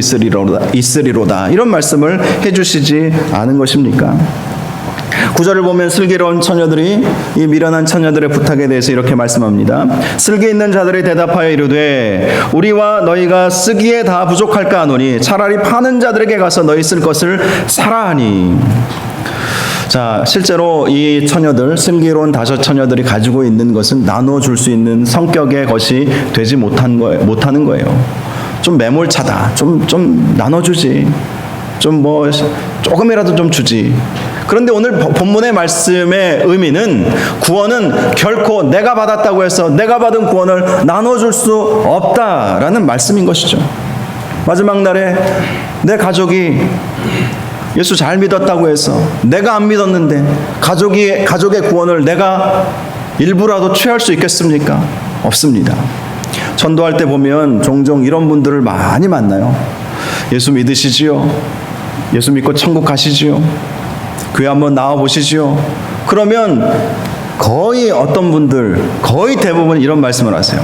있으리로다, 이런 말씀을 해주시지 않은 것입니까? 9절을 보면 슬기로운 처녀들이 이 미련한 처녀들의 부탁에 대해서 이렇게 말씀합니다. 슬기 있는 자들이 대답하여 이르되 우리와 너희가 쓰기에 다 부족할까 하노니 차라리 파는 자들에게 가서 너희 쓸 것을 사라 하니. 자, 실제로 이 처녀들, 슬기로운 5 처녀들이 가지고 있는 것은 나눠줄 수 있는 성격의 것이 되지 못하는 거예요. 좀 매몰차다. 좀 나눠주지. 좀 뭐 조금이라도 좀 주지. 그런데 오늘 본문의 말씀의 의미는, 구원은 결코 내가 받았다고 해서 내가 받은 구원을 나눠줄 수 없다라는 말씀인 것이죠. 마지막 날에 내 가족이 예수 잘 믿었다고 해서 내가 안 믿었는데 가족의 구원을 내가 일부라도 취할 수 있겠습니까? 없습니다. 전도할 때 보면 종종 이런 분들을 많이 만나요. 예수 믿으시지요? 예수 믿고 천국 가시지요? 교회 한번 나와 보시지요? 그러면 거의 어떤 분들, 거의 대부분 이런 말씀을 하세요.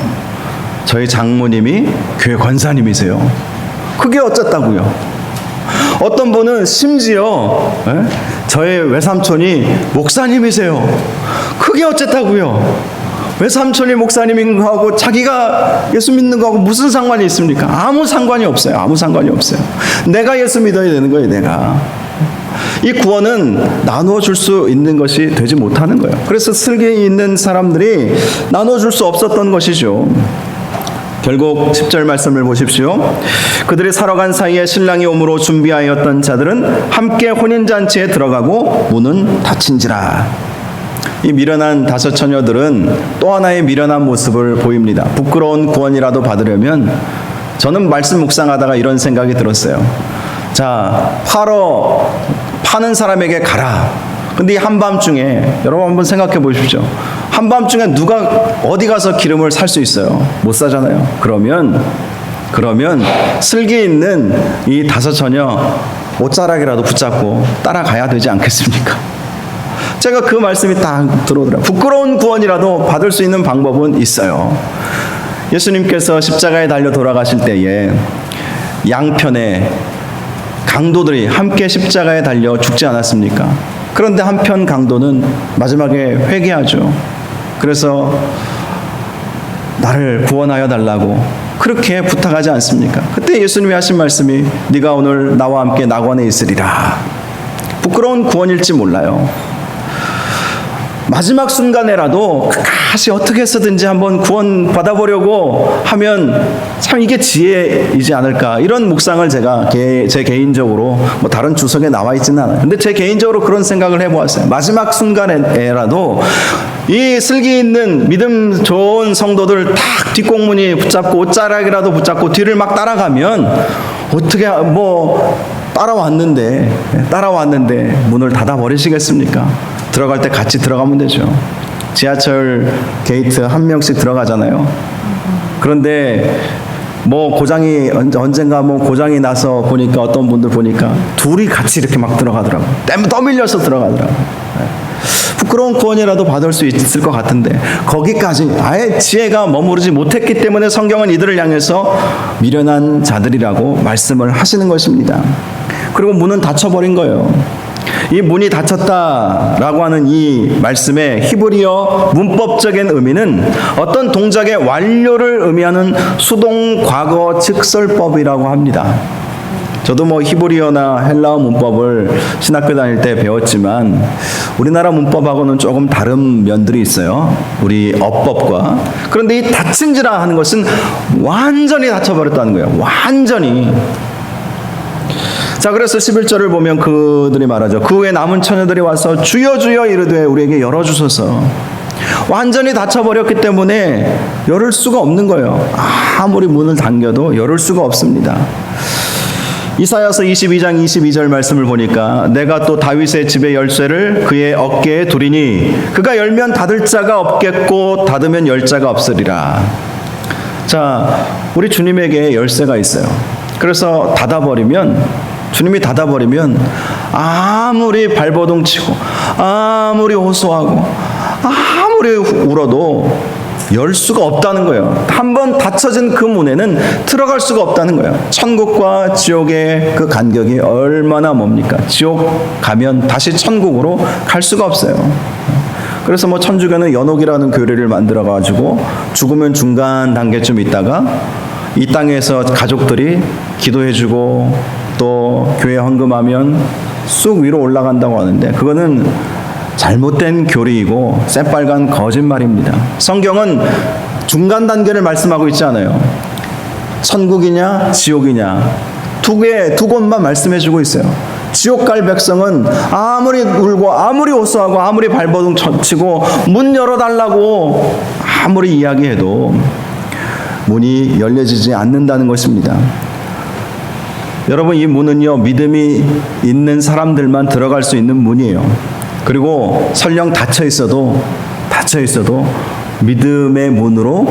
저희 장모님이 교회 권사님이세요. 그게 어쨌다고요? 어떤 분은 심지어 저의 외삼촌이 목사님이세요. 그게 어쨌다고요? 왜 삼촌이 목사님인 거하고 자기가 예수 믿는 거하고 무슨 상관이 있습니까? 아무 상관이 없어요. 아무 상관이 없어요. 내가 예수 믿어야 되는 거예요. 내가. 이 구원은 나누어 줄 수 있는 것이 되지 못하는 거예요. 그래서 슬기 있는 사람들이 나누어 줄 수 없었던 것이죠. 결국 10절 말씀을 보십시오. 그들이 살아간 사이에 신랑이 오므로 준비하였던 자들은 함께 혼인잔치에 들어가고 문은 닫힌지라. 이 미련한 다섯 처녀들은 또 하나의 미련한 모습을 보입니다. 부끄러운 구원이라도 받으려면, 저는 말씀 묵상하다가 이런 생각이 들었어요. 자, 파는 사람에게 가라. 근데 이 한밤중에, 여러분 한번 생각해 보십시오. 한밤중에 누가 어디 가서 기름을 살 수 있어요? 못 사잖아요. 그러면 슬기 있는 이 다섯 처녀 옷자락이라도 붙잡고 따라가야 되지 않겠습니까? 제가 그 말씀이 딱 들어오더라고요. 부끄러운 구원이라도 받을 수 있는 방법은 있어요. 예수님께서 십자가에 달려 돌아가실 때에 양편에 강도들이 함께 십자가에 달려 죽지 않았습니까? 그런데 한편 강도는 마지막에 회개하죠. 그래서 나를 구원하여 달라고 그렇게 부탁하지 않습니까? 그때 예수님이 하신 말씀이 네가 오늘 나와 함께 낙원에 있으리라. 부끄러운 구원일지 몰라요. 마지막 순간에라도 다시 어떻게 해서든지 한번 구원 받아보려고 하면 참 이게 지혜이지 않을까, 이런 묵상을 제가 제 개인적으로, 뭐 다른 주석에 나와 있지는 않아요. 근데 제 개인적으로 그런 생각을 해보았어요. 마지막 순간에라도 이 슬기 있는 믿음 좋은 성도들 딱 뒷공문이 붙잡고 옷자락이라도 붙잡고 뒤를 막 따라가면, 어떻게 따라왔는데 문을 닫아 버리시겠습니까? 들어갈 때 같이 들어가면 되죠. 지하철 게이트 한 명씩 들어가잖아요. 그런데 언젠가 고장이 나서 보니까, 어떤 분들 보니까 둘이 같이 이렇게 막 들어가더라고요. 떠밀려서 들어가더라고요. 부끄러운 구원이라도 받을 수 있을 것 같은데, 거기까지 아예 지혜가 머무르지 못했기 때문에 성경은 이들을 향해서 미련한 자들이라고 말씀을 하시는 것입니다. 그리고 문은 닫혀버린 거예요. 이 문이 닫혔다라고 하는 이 말씀의 히브리어 문법적인 의미는 어떤 동작의 완료를 의미하는 수동 과거 직설법이라고 합니다. 저도 히브리어나 헬라어 문법을 신학교 다닐 때 배웠지만 우리나라 문법하고는 조금 다른 면들이 있어요. 우리 어법과. 그런데 이 닫힌지라 하는 것은 완전히 닫혀버렸다는 거예요. 완전히. 자, 그래서 11절을 보면 그들이 말하죠. 그 후에 남은 처녀들이 와서 주여 주여 이르되 우리에게 열어주소서. 완전히 닫혀버렸기 때문에 열을 수가 없는 거예요. 아무리 문을 당겨도 열을 수가 없습니다. 이사야서 22장 22절 말씀을 보니까 내가 또 다윗의 집의 열쇠를 그의 어깨에 두리니 그가 열면 닫을 자가 없겠고 닫으면 열 자가 없으리라. 자, 우리 주님에게 열쇠가 있어요. 그래서 주님이 닫아버리면 아무리 발버둥 치고 아무리 호소하고 아무리 울어도 열 수가 없다는 거예요. 한번 닫혀진 그 문에는 들어갈 수가 없다는 거예요. 천국과 지옥의 그 간격이 얼마나 멉니까? 지옥 가면 다시 천국으로 갈 수가 없어요. 그래서 천주교는 연옥이라는 교리를 만들어가지고 죽으면 중간 단계쯤 있다가 이 땅에서 가족들이 기도해주고 또 교회 헌금하면 쑥 위로 올라간다고 하는데, 그거는 잘못된 교리이고 새빨간 거짓말입니다. 성경은 중간 단계를 말씀하고 있지 않아요. 천국이냐 지옥이냐 두 곳만 말씀해주고 있어요. 지옥 갈 백성은 아무리 울고 아무리 호소하고 아무리 발버둥 치고 문 열어달라고 아무리 이야기해도 문이 열려지지 않는다는 것입니다. 여러분, 이 문은요, 믿음이 있는 사람들만 들어갈 수 있는 문이에요. 그리고 설령 닫혀 있어도 믿음으로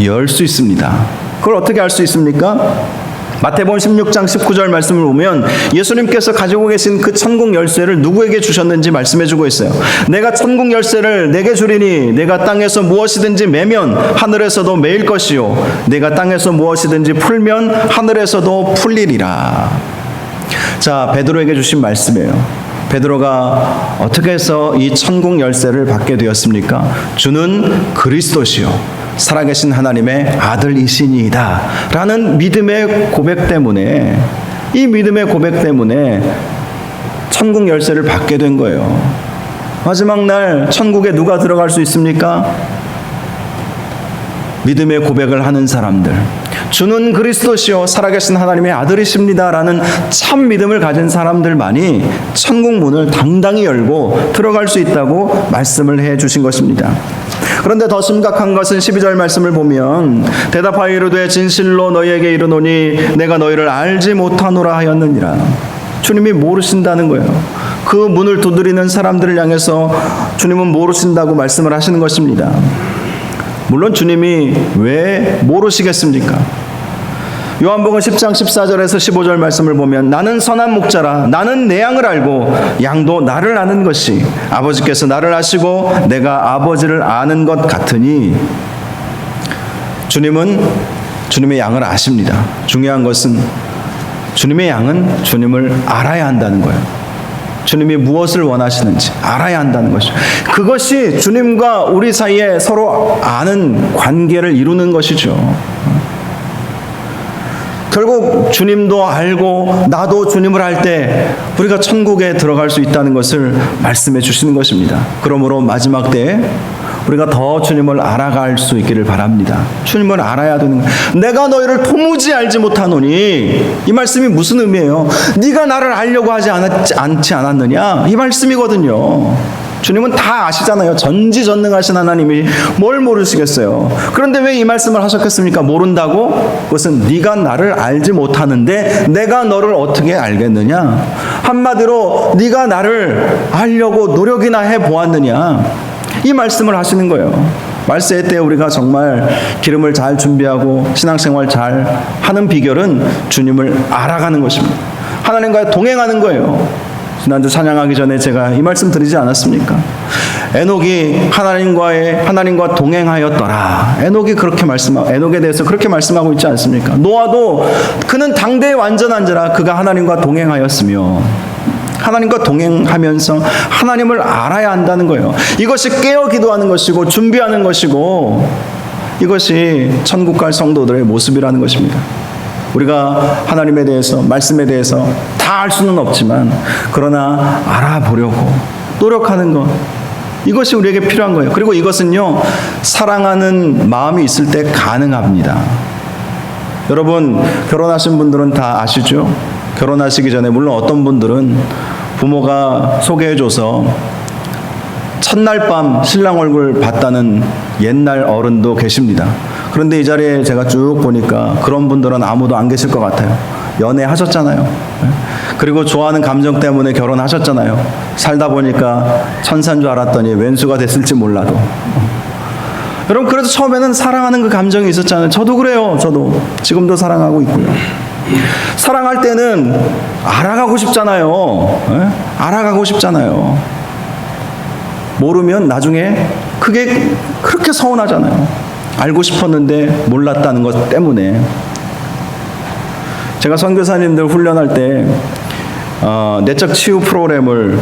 열 수 있습니다. 그걸 어떻게 알 수 있습니까? 마태복음 16장 19절 말씀을 보면 예수님께서 가지고 계신 그 천국 열쇠를 누구에게 주셨는지 말씀해주고 있어요. 내가 천국 열쇠를 내게 주리니 내가 땅에서 무엇이든지 매면 하늘에서도 매일 것이요 내가 땅에서 무엇이든지 풀면 하늘에서도 풀리리라. 자, 베드로에게 주신 말씀이에요. 베드로가 어떻게 해서 이 천국 열쇠를 받게 되었습니까? 주는 그리스도시요 살아계신 하나님의 아들이시니이다 라는 믿음의 고백 때문에, 이 믿음의 고백 때문에 천국 열쇠를 받게 된 거예요. 마지막 날 천국에 누가 들어갈 수 있습니까? 믿음의 고백을 하는 사람들, 주는 그리스도시요 살아계신 하나님의 아들이십니다 라는 참 믿음을 가진 사람들만이 천국 문을 당당히 열고 들어갈 수 있다고 말씀을 해 주신 것입니다. 그런데 더 심각한 것은 12절 말씀을 보면 대답하여 이르되 진실로 너희에게 이르노니 내가 너희를 알지 못하노라 하였느니라. 주님이 모르신다는 거예요. 그 문을 두드리는 사람들을 향해서 주님은 모르신다고 말씀을 하시는 것입니다. 물론 주님이 왜 모르시겠습니까? 요한복음 10장 14절에서 15절 말씀을 보면 나는 선한 목자라 나는 내 양을 알고 양도 나를 아는 것이 아버지께서 나를 아시고 내가 아버지를 아는 것 같으니, 주님은 주님의 양을 아십니다. 중요한 것은 주님의 양은 주님을 알아야 한다는 거예요. 주님이 무엇을 원하시는지 알아야 한다는 것이죠. 그것이 주님과 우리 사이에 서로 아는 관계를 이루는 것이죠. 결국 주님도 알고 나도 주님을 알 때 우리가 천국에 들어갈 수 있다는 것을 말씀해 주시는 것입니다. 그러므로 마지막 때에 우리가 더 주님을 알아갈 수 있기를 바랍니다. 주님을 알아야 되는 거예요. 내가 너희를 도무지 알지 못하노니, 이 말씀이 무슨 의미예요? 네가 나를 알려고 하지 않지 않았느냐, 이 말씀이거든요. 주님은 다 아시잖아요. 전지전능하신 하나님이 뭘 모르시겠어요. 그런데 왜 이 말씀을 하셨겠습니까? 모른다고? 그것은 네가 나를 알지 못하는데 내가 너를 어떻게 알겠느냐. 한마디로 네가 나를 알려고 노력이나 해보았느냐, 이 말씀을 하시는 거예요. 말세 때 우리가 정말 기름을 잘 준비하고 신앙생활 잘 하는 비결은 주님을 알아가는 것입니다. 하나님과 동행하는 거예요. 지난주 찬양하기 전에 제가 이 말씀 드리지 않았습니까? 에녹이 하나님과 동행하였더라. 에녹에 대해서 그렇게 말씀하고 있지 않습니까? 노아도 그는 당대의 완전한 자라 그가 하나님과 동행하였으며, 하나님과 동행하면서 하나님을 알아야 한다는 거예요. 이것이 깨어 기도하는 것이고 준비하는 것이고, 이것이 천국 갈 성도들의 모습이라는 것입니다. 우리가 하나님에 대해서, 말씀에 대해서 다 알 수는 없지만 그러나 알아보려고 노력하는 것, 이것이 우리에게 필요한 거예요. 그리고 이것은요, 사랑하는 마음이 있을 때 가능합니다. 여러분, 결혼하신 분들은 다 아시죠? 결혼하시기 전에 물론 어떤 분들은 부모가 소개해줘서 첫날 밤 신랑 얼굴 봤다는 옛날 어른도 계십니다. 그런데 이 자리에 제가 쭉 보니까 그런 분들은 아무도 안 계실 것 같아요. 연애하셨잖아요. 그리고 좋아하는 감정 때문에 결혼하셨잖아요. 살다 보니까 천사인 줄 알았더니 왼수가 됐을지 몰라도. 여러분, 그래도 처음에는 사랑하는 그 감정이 있었잖아요. 저도 그래요. 저도 지금도 사랑하고 있고요. 사랑할 때는 알아가고 싶잖아요. 알아가고 싶잖아요. 모르면 나중에 그렇게 서운하잖아요. 알고 싶었는데 몰랐다는 것 때문에. 제가 선교사님들 훈련할 때 내적 치유 프로그램을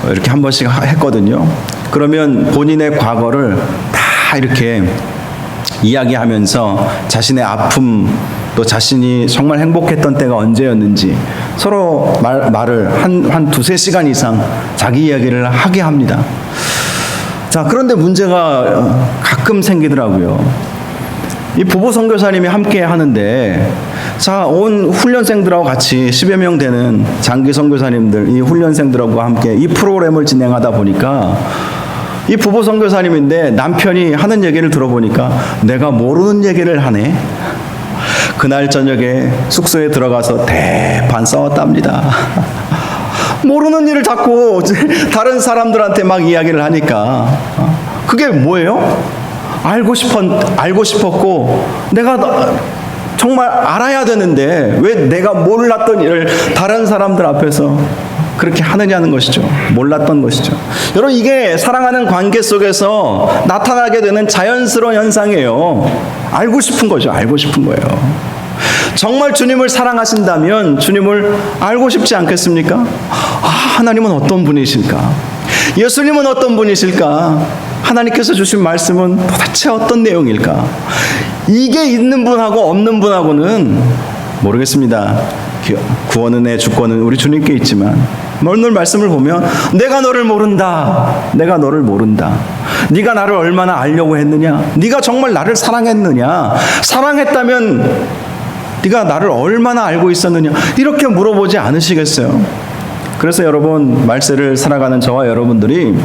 이렇게 한 번씩 했거든요. 그러면 본인의 과거를 다 이렇게 이야기하면서 자신의 아픔, 또 자신이 정말 행복했던 때가 언제였는지 서로 말을 한 두세 시간 이상 자기 이야기를 하게 합니다. 자, 그런데 문제가 가끔 생기더라고요. 이 부부 선교사님이 함께 하는데, 자, 온 훈련생들하고 같이 10여 명 되는 장기 선교사님들, 이 훈련생들하고 함께 이 프로그램을 진행하다 보니까 이 부부 선교사님인데 남편이 하는 얘기를 들어보니까 내가 모르는 얘기를 하네. 그날 저녁에 숙소에 들어가서 대판 싸웠답니다. 모르는 일을 자꾸 다른 사람들한테 막 이야기를 하니까 그게 뭐예요? 알고 싶었고 내가 정말 알아야 되는데 왜 내가 몰랐던 일을 다른 사람들 앞에서 그렇게 하느냐는 것이죠. 몰랐던 것이죠. 여러분, 이게 사랑하는 관계 속에서 나타나게 되는 자연스러운 현상이에요. 알고 싶은 거죠. 알고 싶은 거예요. 정말 주님을 사랑하신다면 주님을 알고 싶지 않겠습니까? 하나님은 어떤 분이실까? 예수님은 어떤 분이실까? 하나님께서 주신 말씀은 도대체 어떤 내용일까? 이게 있는 분하고 없는 분하고는 모르겠습니다. 구원은의 주권은 우리 주님께 있지만 오늘 말씀을 보면 내가 너를 모른다. 내가 너를 모른다. 네가 나를 얼마나 알려고 했느냐? 네가 정말 나를 사랑했느냐? 사랑했다면 네가 나를 얼마나 알고 있었느냐? 이렇게 물어보지 않으시겠어요? 그래서 여러분, 말세를 살아가는 저와 여러분들이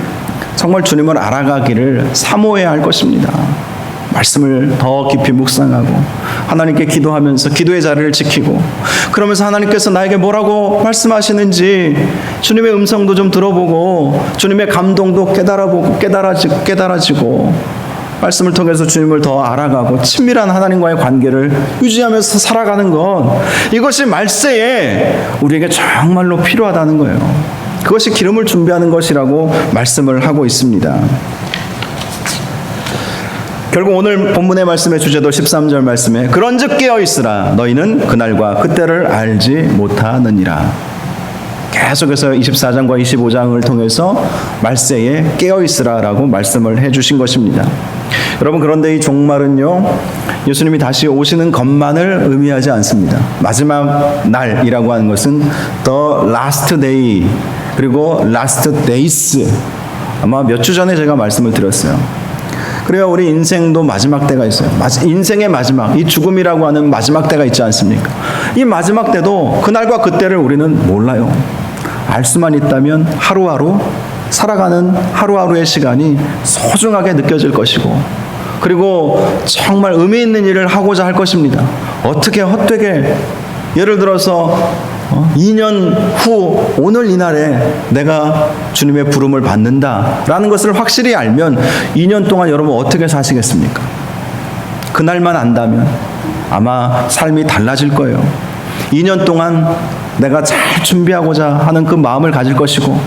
정말 주님을 알아가기를 사모해야 할 것입니다. 말씀을 더 깊이 묵상하고 하나님께 기도하면서 기도의 자리를 지키고, 그러면서 하나님께서 나에게 뭐라고 말씀하시는지 주님의 음성도 좀 들어보고 주님의 감동도 깨달아보고 깨달아지고 말씀을 통해서 주님을 더 알아가고 친밀한 하나님과의 관계를 유지하면서 살아가는 것, 이것이 말세에 우리에게 정말로 필요하다는 거예요. 그것이 기름을 준비하는 것이라고 말씀을 하고 있습니다. 결국 오늘 본문의 말씀의 주제도 13절 말씀에 그런즉 깨어있으라 너희는 그날과 그때를 알지 못하느니라. 계속해서 24장과 25장을 통해서 말세에 깨어있으라라고 말씀을 해주신 것입니다. 여러분, 그런데 이 종말은요, 예수님이 다시 오시는 것만을 의미하지 않습니다. 마지막 날이라고 하는 것은 The Last Day 그리고 Last Days, 아마 몇 주 전에 제가 말씀을 드렸어요. 그래요, 우리 인생도 마지막 때가 있어요. 인생의 마지막, 이 죽음이라고 하는 마지막 때가 있지 않습니까? 이 마지막 때도 그날과 그때를 우리는 몰라요. 알 수만 있다면 하루하루 살아가는 하루하루의 시간이 소중하게 느껴질 것이고, 그리고 정말 의미 있는 일을 하고자 할 것입니다. 어떻게 헛되게, 예를 들어서 2년 후 오늘 이날에 내가 주님의 부름을 받는다라는 것을 확실히 알면 2년 동안 여러분 어떻게 사시겠습니까? 그날만 안다면 아마 삶이 달라질 거예요. 2년 동안 내가 잘 준비하고자 하는 그 마음을 가질 것이고,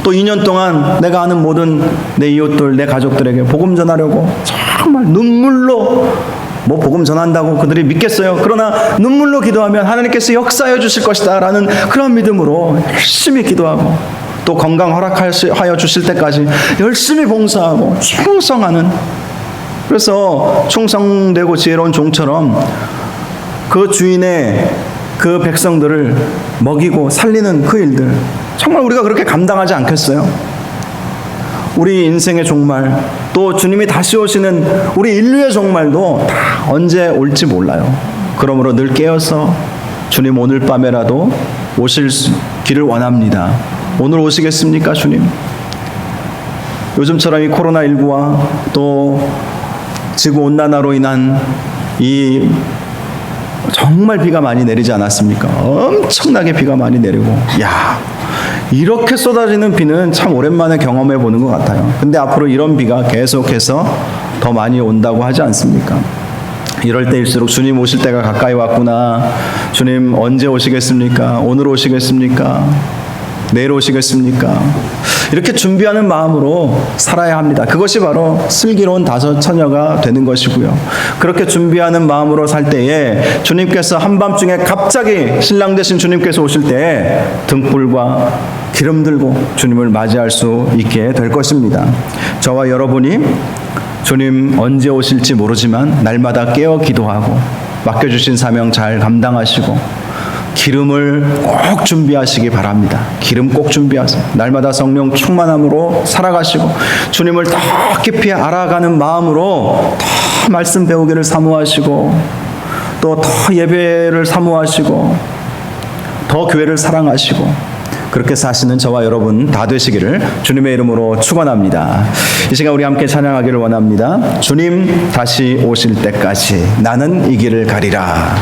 또 2년 동안 내가 아는 모든 내 이웃들, 내 가족들에게 복음 전하려고 정말 눈물로 복음 전한다고 그들이 믿겠어요? 그러나 눈물로 기도하면 하나님께서 역사해 주실 것이다 라는 그런 믿음으로 열심히 기도하고, 또 건강 허락하여 주실 때까지 열심히 봉사하고 충성하는, 그래서 충성되고 지혜로운 종처럼 그 주인의 그 백성들을 먹이고 살리는 그 일들, 정말 우리가 그렇게 감당하지 않겠어요? 우리 인생의 종말, 또 주님이 다시 오시는 우리 인류의 종말도 다 언제 올지 몰라요. 그러므로 늘 깨어서 주님 오늘 밤에라도 오실 길을 원합니다. 오늘 오시겠습니까, 주님? 요즘처럼 이 코로나19와 또 지구온난화로 인한 이 정말 비가 많이 내리지 않았습니까? 엄청나게 비가 많이 내리고, 이렇게 쏟아지는 비는 참 오랜만에 경험해 보는 것 같아요. 근데 앞으로 이런 비가 계속해서 더 많이 온다고 하지 않습니까? 이럴 때일수록 주님 오실 때가 가까이 왔구나. 주님 언제 오시겠습니까? 오늘 오시겠습니까? 내일 오시겠습니까? 이렇게 준비하는 마음으로 살아야 합니다. 그것이 바로 슬기로운 다섯 처녀가 되는 것이고요. 그렇게 준비하는 마음으로 살 때에 주님께서 한밤중에 갑자기 신랑 되신 주님께서 오실 때에 등불과 기름 들고 주님을 맞이할 수 있게 될 것입니다. 저와 여러분이 주님 언제 오실지 모르지만 날마다 깨어 기도하고 맡겨주신 사명 잘 감당하시고 기름을 꼭 준비하시기 바랍니다. 기름 꼭 준비하세요. 날마다 성령 충만함으로 살아가시고 주님을 더 깊이 알아가는 마음으로 더 말씀 배우기를 사모하시고, 또 더 예배를 사모하시고, 더 교회를 사랑하시고, 그렇게 사시는 저와 여러분 다 되시기를 주님의 이름으로 축원합니다. 이 시간 우리 함께 찬양하기를 원합니다. 주님 다시 오실 때까지 나는 이 길을 가리라.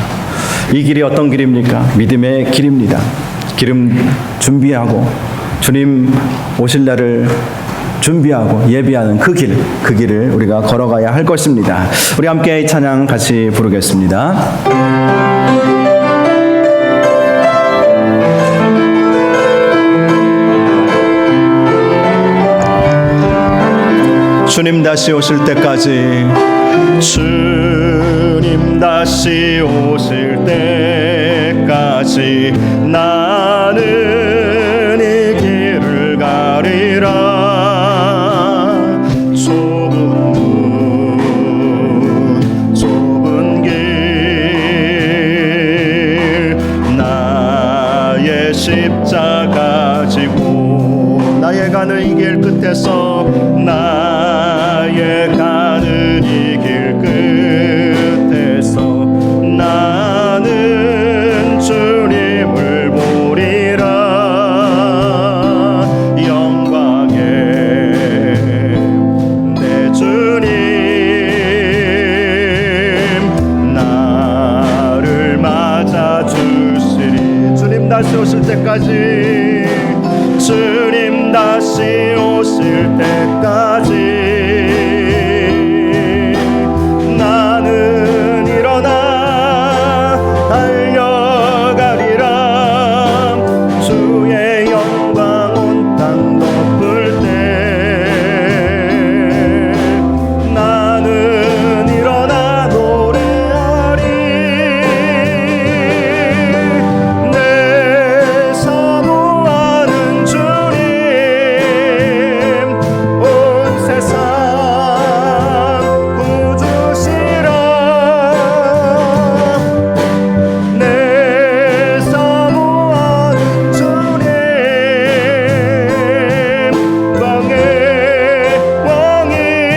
이 길이 어떤 길입니까? 믿음의 길입니다. 기름 준비하고 주님 오실 날을 준비하고 예비하는 그 길을 우리가 걸어가야 할 것입니다. 우리 함께 이 찬양 같이 부르겠습니다. 주님 다시 오실 때까지, 주님 다시 오실 때까지 나는 이 길을 십자가 지고 나의 가는 이 길 끝에서 나의 가는 이 길 끝에서 나는 주님을 보리라 영광의 내 주님 나를 맞아주시리 주님 다시 오실 때까지 주님 다시 오실 때까지 나는 일어나 달려가리라 주의 영광 온 땅 덮을 때 나는 일어나 노래하리 내 사모하는 주님 온 세상 구주시라 내 사모하는 주님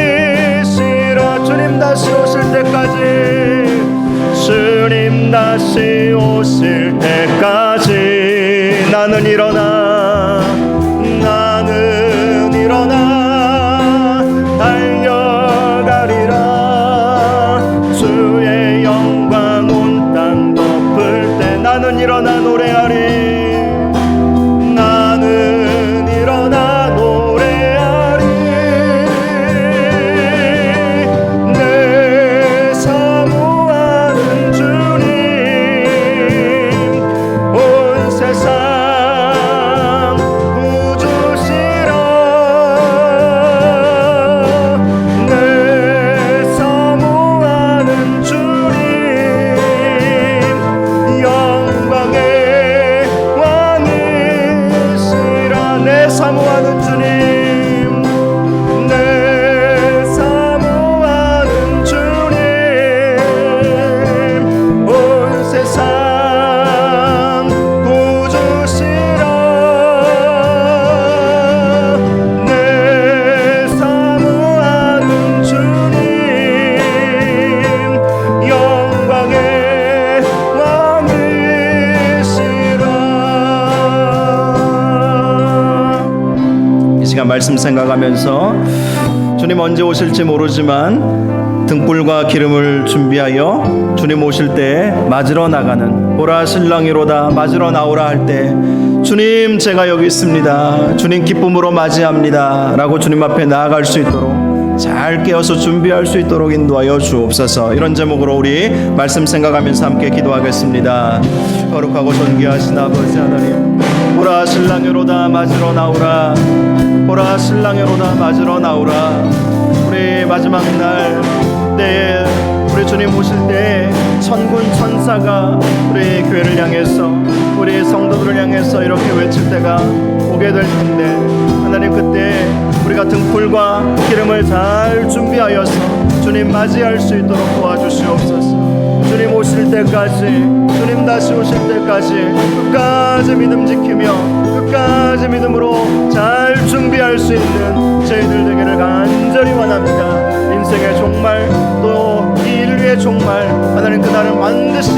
왕이시라 주님 다시 오실 때까지 주님 다시 오실 때까지 나는 일어나 달려가리라 주의 영광 온 땅 덮을 때 나는 일어나 노래하리 나는 일어나 노래하리 내 사모하는 주님 온 세상 구주시라 내 사모하는 주님 영광의 왕이시라 내 사모하는 주님 내 사모하는 주님 온 세상 구주시라 내 사모하는 주님 영광의 왕이시라 이 시간 말씀 생각하면서 주님 언제 오실지 모르지만 등불과 기름을 준비하여 주님 오실 때 맞으러 나가는 보라 신랑이로다 맞으러 나오라 할 때 주님 제가 여기 있습니다 주님 기쁨으로 맞이합니다 라고 주님 앞에 나아갈 수 있도록 잘 깨어서 준비할 수 있도록 인도하여 주옵소서. 이런 제목으로 우리 말씀 생각하면서 함께 기도하겠습니다. 거룩하고 존귀하신 아버지 하나님, 보라 신랑으로다 맞으러 나오라, 보라 신랑으로다 맞으러 나오라. 우리 마지막 날 때에 우리 주님 오실 때 천군 천사가 우리 교회를 향해서 우리 성도들을 향해서 이렇게 외칠 때가 오게 될 텐데, 하나님 그때 우리가 등불과 기름을 잘 준비하여서 주님 맞이할 수 있도록 도와주시옵소서. 주님 오실 때까지, 주님 다시 오실 때까지 끝까지 믿음 지키며 끝까지 믿음으로 잘 준비할 수 있는 저희들 되기를 간절히 원합니다. 인생의 종말, 또 이 인류의 종말, 하나님 그날은 반드시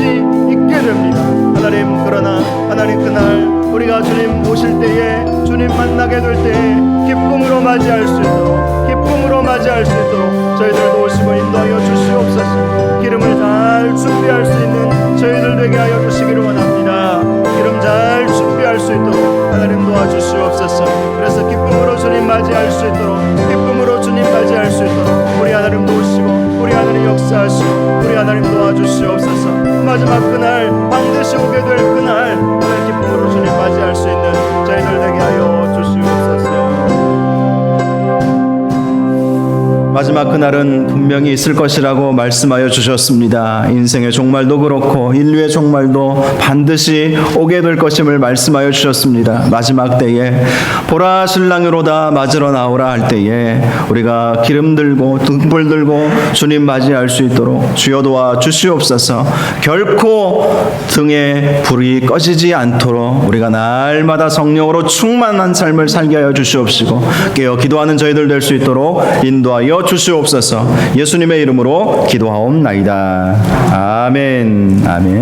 있게 됩니다. 하나님, 그러나 하나님 그날 우리가 주님 오실 때에 주님 만나게 될 때에 기쁨으로 맞이할 수 있도록, 기쁨으로 맞이할 수 있도록 저희들도 오시고 인도하여 주시옵소서. 기름을 잘 준비할 수 있는 저희들 되게 하여 주시기를 원합니다. 기름 잘 준비할 수 있도록 하나님 도와주시옵소서. 그래서 기쁨으로 주님 맞이할 수 있도록, 기쁨으로 주님 맞이할 수 있도록 우리 하나님 도우시고 우리 하나님 역사하시고 우리 하나님 도와주시옵소서. 마지막 그날, 반드시 오게 될 그날 하나님 기쁨으로 주님 맞이할 수 있는 저희들 되게 하여 주시옵소서. 마지막 그날은 분명히 있을 것이라고 말씀하여 주셨습니다. 인생의 종말도 그렇고 인류의 종말도 반드시 오게 될 것임을 말씀하여 주셨습니다. 마지막 때에 보라 신랑으로다 맞으러 나오라 할 때에 우리가 기름 들고 등불 들고 주님 맞이할 수 있도록 주여 도와 주시옵소서. 결코 등에 불이 꺼지지 않도록 우리가 날마다 성령으로 충만한 삶을 살게 하여 주시옵시고 깨어 기도하는 저희들 될 수 있도록 인도하여 주시옵소서. 예수님의 이름으로 기도하옵나이다. 아멘. 아멘.